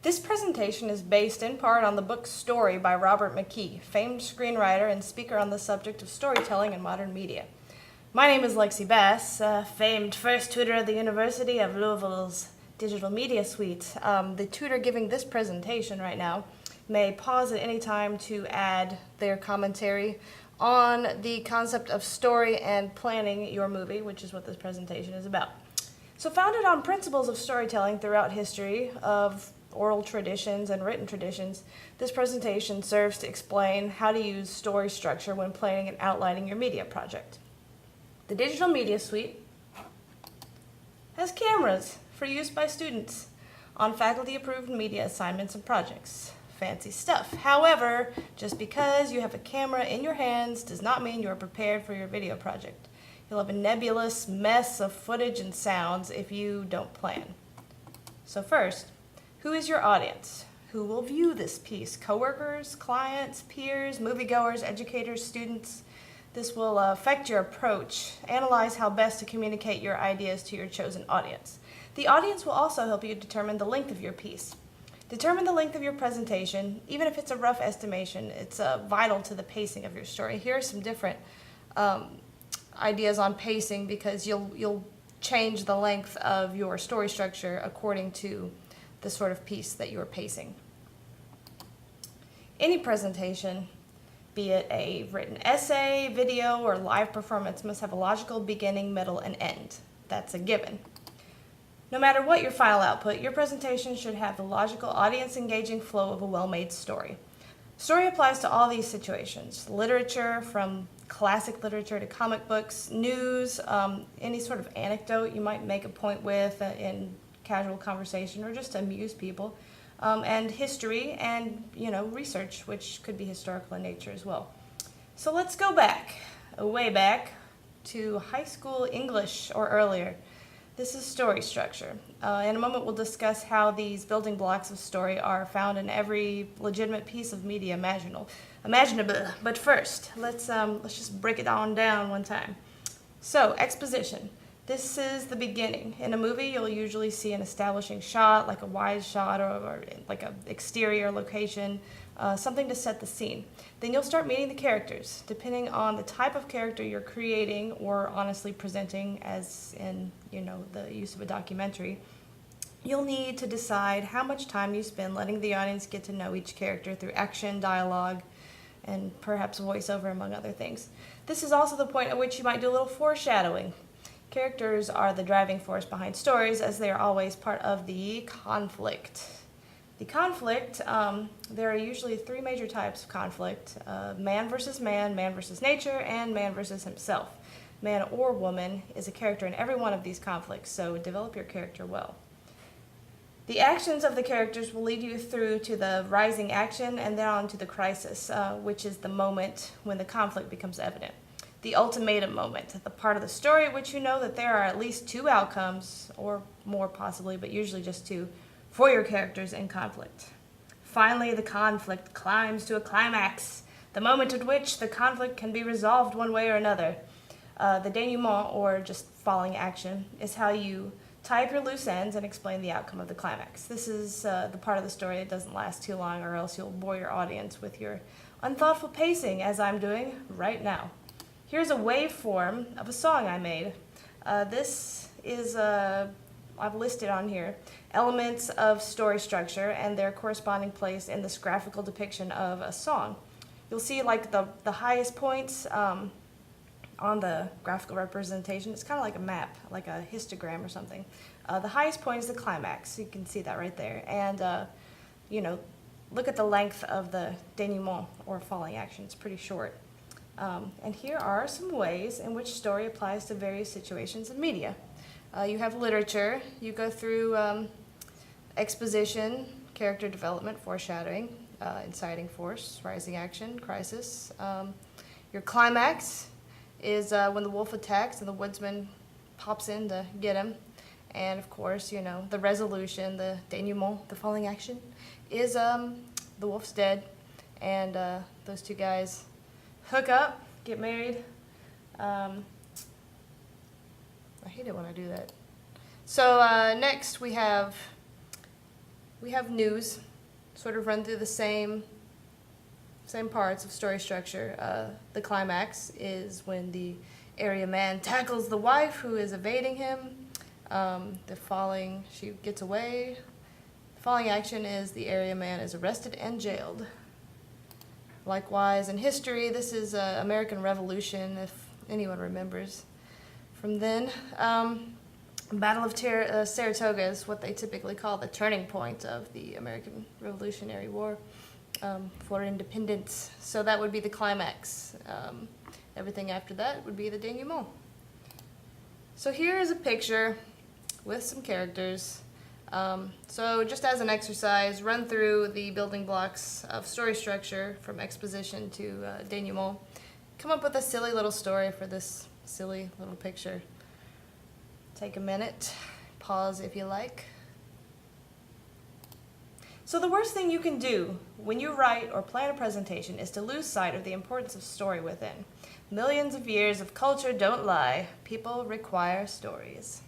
This presentation is based in part on the book Story by Robert McKee, famed screenwriter and speaker on the subject of storytelling in modern media. My name is Lexi Bass, famed first tutor at the University of Louisville's Digital Media Suite. The tutor giving this presentation right now may pause at any time to add their commentary on the concept of story and planning your movie, which is what this presentation is about. So founded on principles of storytelling throughout history of oral traditions and written traditions, this presentation serves to explain how to use story structure when planning and outlining your media project. The Digital Media Suite has cameras for use by students on faculty-approved media assignments and projects. Fancy stuff. However, just because you have a camera in your hands does not mean you are prepared for your video project. You'll have a nebulous mess of footage and sounds if you don't plan. So first, who is your audience? Who will view this piece? Coworkers, clients, peers, moviegoers, educators, students? This will affect your approach. Analyze how best to communicate your ideas to your chosen audience. The audience will also help you determine the length of your piece. Determine the length of your presentation. Even if it's a rough estimation, it's vital to the pacing of your story. Here are some different ideas on pacing because you'll change the length of your story structure according to the sort of piece that you're pacing. Any presentation, be it a written essay, video, or live performance, must have a logical beginning, middle, and end. That's a given. No matter what your final output, your presentation should have the logical, audience-engaging flow of a well-made story. Story applies to all these situations. Literature, from classic literature to comic books, news, any sort of anecdote you might make a point with in casual conversation or just to amuse people, and history and, research, which could be historical in nature as well. So let's go back, way back, to high school English or earlier. This is story structure. In a moment we'll discuss how these building blocks of story are found in every legitimate piece of media imaginable. But first, let's just break it on down one time. So, exposition. This is the beginning. In a movie, you'll usually see an establishing shot, like a wide shot or like an exterior location, something to set the scene. Then you'll start meeting the characters. Depending on the type of character you're creating or honestly presenting, as in, the use of a documentary, you'll need to decide how much time you spend letting the audience get to know each character through action, dialogue, and perhaps voiceover, among other things. This is also the point at which you might do a little foreshadowing. Characters are the driving force behind stories, as they are always part of the conflict. The conflict, there are usually three major types of conflict: man versus nature, and man versus himself. Man or woman is a character in every one of these conflicts, so develop your character well. The actions of the characters will lead you through to the rising action and then on to the crisis, which is the moment when the conflict becomes evident. The ultimatum moment, the part of the story at which you know that there are at least two outcomes, or more possibly, but usually just two, for your characters in conflict. Finally, the conflict climbs to a climax, the moment at which the conflict can be resolved one way or another. The denouement, or just falling action, is how you tie up your loose ends and explain the outcome of the climax. This is the part of the story that doesn't last too long, or else you'll bore your audience with your unthoughtful pacing, as I'm doing right now. Here's a waveform of a song I made. This is, I've listed on here, elements of story structure and their corresponding place in this graphical depiction of a song. You'll see like the highest points on the graphical representation. It's kind of like a map, like a histogram or something. The highest point is the climax. You can see that right there. And, look at the length of the denouement, or falling action. It's pretty short. And here are some ways in which story applies to various situations in media. You have literature. You go through exposition, character development, foreshadowing, inciting force, rising action, crisis. Your climax is when the wolf attacks and the woodsman pops in to get him. And of course, the resolution, the denouement, the falling action, is the wolf's dead, and those two guys hook up, get married. I hate it when I do that. So next we have we have news, sort of run through the same parts of story structure. The climax is when the area man tackles the wife who is evading him. She gets away. The falling action is the area man is arrested and jailed. Likewise, in history, this is American Revolution, if anyone remembers from then. Battle of Saratoga is what they typically call the turning point of the American Revolutionary War for independence. So that would be the climax. Everything after that would be the denouement. So here is a picture with some characters. So just as an exercise, run through the building blocks of story structure from exposition to denouement. Come up with a silly little story for this silly little picture. Take a minute, pause if you like. So the worst thing you can do when you write or plan a presentation is to lose sight of the importance of story within. Millions of years of culture don't lie. People require stories.